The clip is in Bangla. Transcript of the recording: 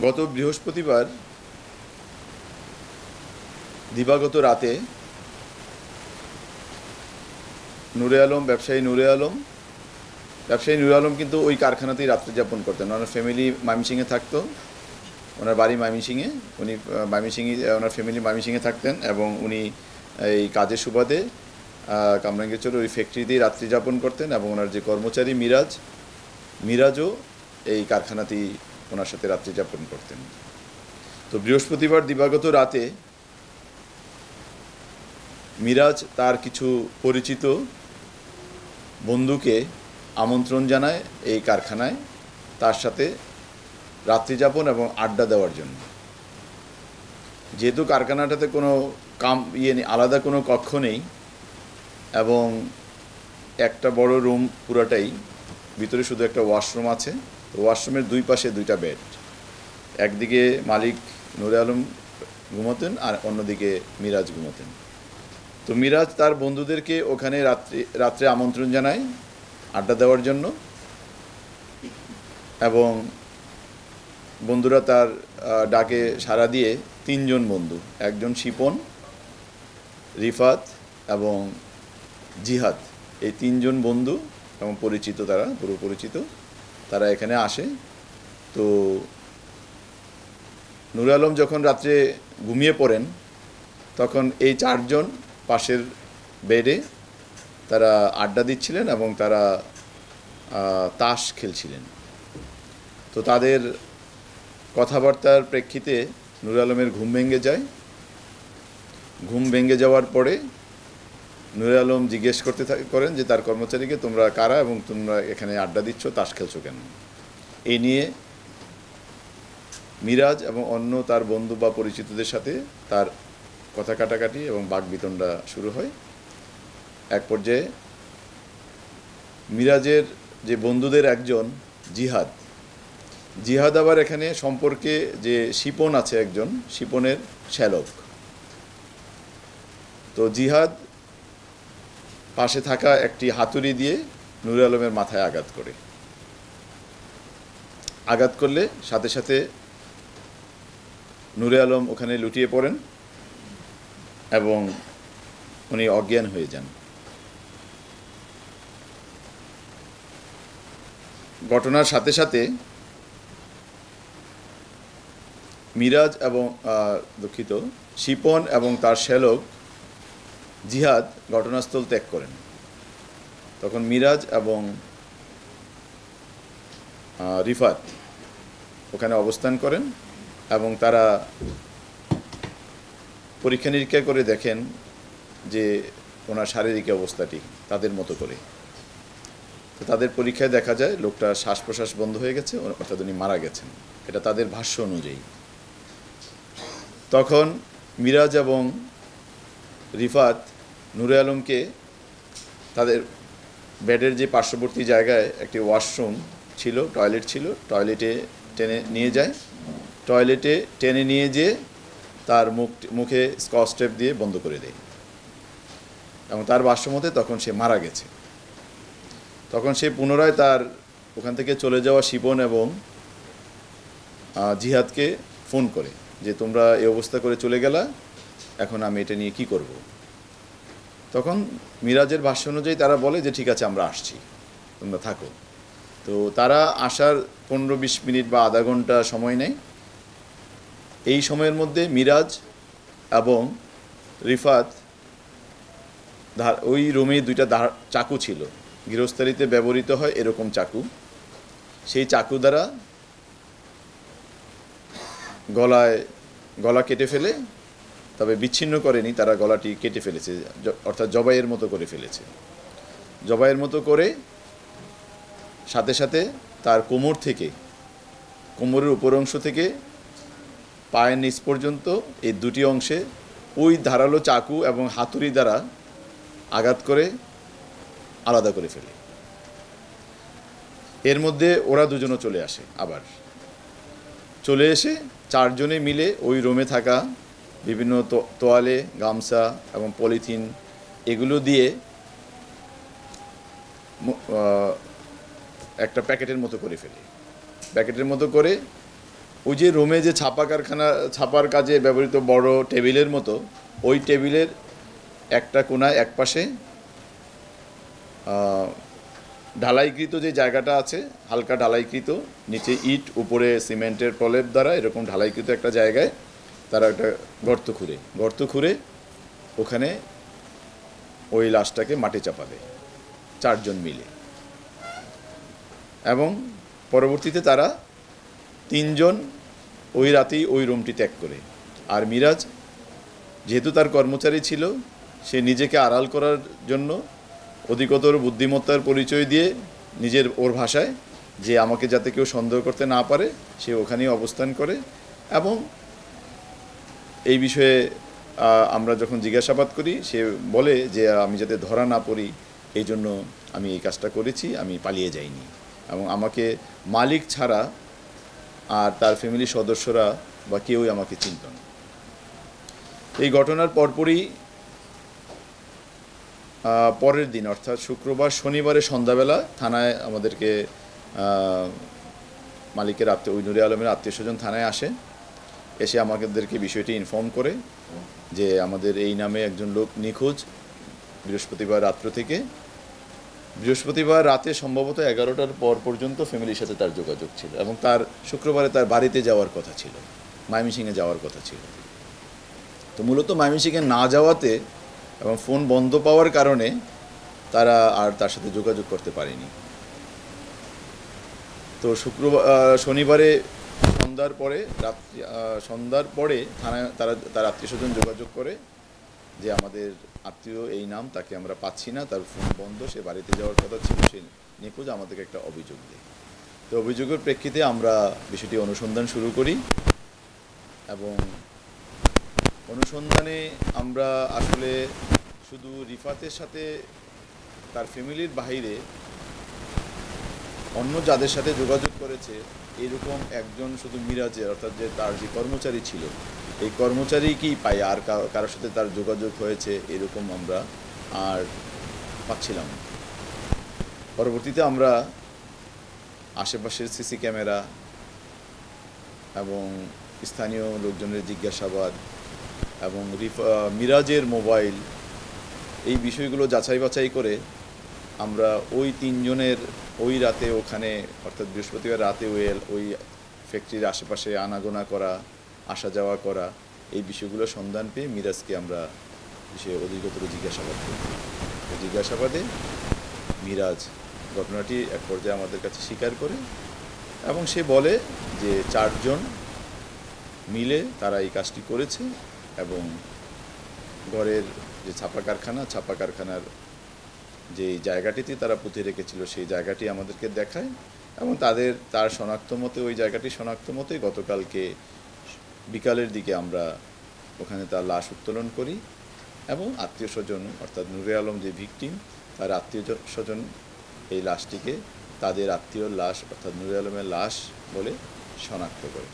গত বৃহস্পতিবার দিবাগত রাতে ব্যবসায়ী নুরে আলম কিন্তু ওই কারখানাতেই রাত্রি যাপন করতেন। ওনার ফ্যামিলি ময়মনসিংহে থাকতো, ওনার বাড়ি ময়মনসিংহে, উনি ওনার ফ্যামিলি ময়মনসিংহে থাকতেন এবং উনি এই কাজের সুবাদে কামরাঙ্গীরচর ওই ফ্যাক্টরিতেই রাত্রি যাপন করতেন এবং ওনার যে কর্মচারী মিরাজও এই কারখানাতেই ওনার সাথে রাত্রি যাপন করতেন। তো বৃহস্পতিবার দিবাগত রাতে মিরাজ তার কিছু পরিচিত বন্ধুকে আমন্ত্রণ জানায় এই কারখানায় তার সাথে রাত্রি যাপন এবং আড্ডা দেওয়ার জন্য। যেহেতু কারখানাটাতে কোনো আলাদা কোনো কক্ষ নেই এবং একটা বড় রুম পুরাটাই, ভিতরে শুধু একটা ওয়াশরুম আছে। ওয়াশরুমের দুই পাশে দুইটা বেড, একদিকে মালিক নুরে আলম ঘুমোতেন আর অন্যদিকে মিরাজ ঘুমোতেন। তো মিরাজ তার বন্ধুদেরকে ওখানে রাত্রে আমন্ত্রণ জানায় আড্ডা দেওয়ার জন্য এবং বন্ধুরা তার ডাকে সাড়া দিয়ে তিনজন বন্ধু, একজন শিপন, রিফাত এবং জিহাদ, এই তিনজন বন্ধু এবং পরিচিত, তারা পুরো পরিচিত, তারা এখানে আসে। তো নুরে আলম যখন রাত্রে ঘুমিয়ে পড়েন তখন এই চারজন পাশের বেডে তারা আড্ডা দিচ্ছিলেন এবং তারা তাস খেলছিলেন। তো তাদের কথাবার্তার প্রেক্ষিতে নুরে আলমের ঘুম ভেঙে যায়। ঘুম ভেঙে যাওয়ার পরে নুরে আলম জিজ্ঞেস করেন যে তার কর্মচারীকে, তোমরা কারা এবং তোমরা এখানে আড্ডা দিচ্ছ, তাস খেলছো কেন? এই নিয়ে মিরাজ এবং অন্য তার বন্ধু বা পরিচিতদের সাথে তার কথা কাটাকাটি এবং বাকবিতণ্ডা শুরু হয়। এক পর্যায়ে মিরাজের যে বন্ধুদের একজন জিহাদ আবার এখানে সম্পর্কে যে শিপন আছে, একজন শিপনের শ্যালক। তো জিহাদ পাশে থাকা একটি হাতুড়ি দিয়ে নুরে আলমের মাথায় আঘাত করলে সাথে সাথে নুরে আলম ওখানে লুটিয়ে পড়েন এবং উনি অজ্ঞান হয়ে যান। ঘটনার সাথে সাথে মিরাজ এবং শিপন এবং তার শ্যালক জিহাদ ঘটনাস্থল ত্যাগ করেন। তখন মিরাজ এবং রিফাত ওখানে অবস্থান করেন এবং তারা পরীক্ষা নিরীক্ষা করে দেখেন যে ওনার শারীরিক অবস্থাটি তাদের মতো করে। তো তাদের পরীক্ষায় দেখা যায় লোকটা শ্বাস প্রশ্বাস বন্ধ হয়ে গেছে, অর্থাৎ উনি মারা গেছেন, এটা তাদের ভাষ্য অনুযায়ী। তখন মিরাজ এবং রিফাত নুরে আলমকে তাদের বেডের যে পার্শ্ববর্তী জায়গায় একটি ওয়াশরুম ছিল, টয়লেট ছিল, টয়লেটে টেনে নিয়ে যেয়ে তার মুখে স্কচ টেপ দিয়ে বন্ধ করে দেয় এবং তার ভাষ্যমতে তখন সে মারা গেছে। তখন সে পুনরায় তার ওখান থেকে চলে যাওয়া শিপন এবং জিহাদকে ফোন করে যে তোমরা এই অবস্থা করে চলে গেলা, এখন আমি এটা নিয়ে কি করব। তখন মিরাজের ভাষ্য অনুযায়ী তারা বলে যে ঠিক আছে, আমরা আসছি, তোমরা থাকো। তো তারা আসার 15-20 মিনিট বা আধা ঘন্টা সময় নেয়। এই সময়ের মধ্যে মিরাজ এবং রিফাত, ওই রুমে দুইটা চাকু ছিল, গৃহস্থালিতে ব্যবহৃত হয় এরকম চাকু, সেই চাকু দ্বারা গলা কেটে ফেলে, তবে বিচ্ছিন্ন করেনি, তারা গলাটি কেটে ফেলেছে, অর্থাৎ জবাইয়ের মতো করে ফেলেছে। জবাইয়ের মতো করে সাথে সাথে তার কোমরের উপর অংশ থেকে পায়ের নিচ পর্যন্ত এই দুটি অংশে ওই ধারালো চাকু এবং হাতুড়ি দ্বারা আঘাত করে আলাদা করে ফেলে। এর মধ্যে ওরা দুজনও চলে আসে। আবার চলে এসে চারজনে মিলে ওই রুমে থাকা বিভিন্ন তোয়ালে, গামছা এবং পলিথিন এগুলো দিয়ে একটা প্যাকেটের মতো করে ফেলে। প্যাকেটের মতো করে ওই যে রোমে যে ছাপার কাজে ব্যবহৃত বড় টেবিলের মতো, ওই টেবিলের একটা কোণায় এক পাশে ঢালাইকৃত যে জায়গাটা আছে, হালকা ঢালাইকৃত, নিচে ইট, উপরে সিমেন্টের প্রলেপ দ্বারা এরকম ঢালাইকৃত একটা জায়গায় তারা একটা গর্ত খুঁড়ে ওখানে ওই লাশটাকে মাটি চাপা দেয় 4 জন মিলে। এবং পরবর্তীতে তারা 3 জন ওই রাতেই ওই রুমটি ত্যাগ করে। আর মিরাজ যেহেতু তার কর্মচারী ছিল, সে নিজেকে আড়াল করার জন্য অধিকতর বুদ্ধিমত্তার পরিচয় দিয়ে ওর ভাষায় যে আমাকে যাতে কেউ সন্দেহ করতে না পারে, সে ওখানেই অবস্থান করে। এবং এই বিষয়ে আমরা যখন জিজ্ঞাসাবাদ করি, সে বলে যে আমি যাতে ধরা না পড়ি এই জন্য আমি এই কাজটা করেছি, আমি পালিয়ে যাইনি। এবং আমাকে মালিক ছাড়া আর তার ফ্যামিলির সদস্যরা বা কেউই আমাকে চিনত না। এই ঘটনার পরপরই পরের দিন অর্থাৎ শনিবারে সন্ধ্যাবেলা থানায় আমাদেরকে মালিকের ওই নুরে আলমের আত্মীয় স্বজন থানায় আসে। এসে আমাদেরকে বিষয়টি ইনফর্ম করে যে আমাদের এই নামে একজন লোক নিখোঁজ বৃহস্পতিবার রাত্র থেকে। বৃহস্পতিবার রাতে সম্ভবত 11টার পর পর্যন্ত ফ্যামিলির সাথে তার যোগাযোগ ছিল এবং তার শুক্রবারে তার বাড়িতে যাওয়ার কথা ছিল, ময়মনসিংহে যাওয়ার কথা ছিল। তো মূলত ময়মনসিংহে না যাওয়াতে এবং ফোন বন্ধ পাওয়ার কারণে তারা আর তার সাথে যোগাযোগ করতে পারেনি। তো শনিবারে সন্ধ্যার পরে থানায় তার আত্মীয় স্বজন যোগাযোগ করে যে আমাদের আত্মীয় এই নাম, তাকে আমরা পাচ্ছি না, তার ফোন বন্ধ, সে বাড়িতে যাওয়ার কথা ছিল, সে নিখোঁজ, আমাদেরকে একটা অভিযোগ দেয়। তো অভিযোগের প্রেক্ষিতে আমরা বিষয়টি অনুসন্ধান শুরু করি এবং অনুসন্ধানে আমরা আসলে শুধু রিফাতের সাথে তার ফ্যামিলির বাইরে অন্য যাদের সাথে যোগাযোগ করেছে এরকম একজন শুধু মিরাজের, অর্থাৎ যে তার যে কর্মচারী ছিল, এই কর্মচারীকেই পাই, আর কারোর সাথে তার যোগাযোগ হয়েছে এরকম আমরা আর পাচ্ছিলাম না। পরবর্তীতে আমরা আশেপাশের সিসি ক্যামেরা এবং স্থানীয় লোকজনের জিজ্ঞাসাবাদ এবং মিরাজের মোবাইল, এই বিষয়গুলো যাচাই বাছাই করে আমরা ওই 3 জনের ওই রাতে ওখানে অর্থাৎ বৃহস্পতিবার রাতে ওই ফ্যাক্টরির আশেপাশে আনাগোনা করা, আসা যাওয়া করা, এই বিষয়গুলো সন্ধান পেয়ে মিরাজকে আমরা বিষয়ে অধিকতর জিজ্ঞাসাবাদ করি। জিজ্ঞাসাবাদে মিরাজ ঘটনাটি এক পর্যায়ে আমাদের কাছে স্বীকার করে এবং সে বলে যে 4 জন মিলে তারা এই কাজটি করেছে এবং ঘরের যে ছাপা কারখানার যে জায়গাটিতে তারা পুঁতে রেখেছিল সেই জায়গাটি আমাদেরকে দেখায় এবং তার শনাক্ত মতে ওই জায়গাটি শনাক্ত মতে গতকালকে বিকালের দিকে আমরা ওখানে তার লাশ উত্তোলন করি এবং আত্মীয় স্বজন অর্থাৎ নুরে আলম যে ভিকটিম, তার আত্মীয় স্বজন এই লাশটিকে তাদের আত্মীয়র লাশ অর্থাৎ নুরে আলমের লাশ বলে শনাক্ত করে।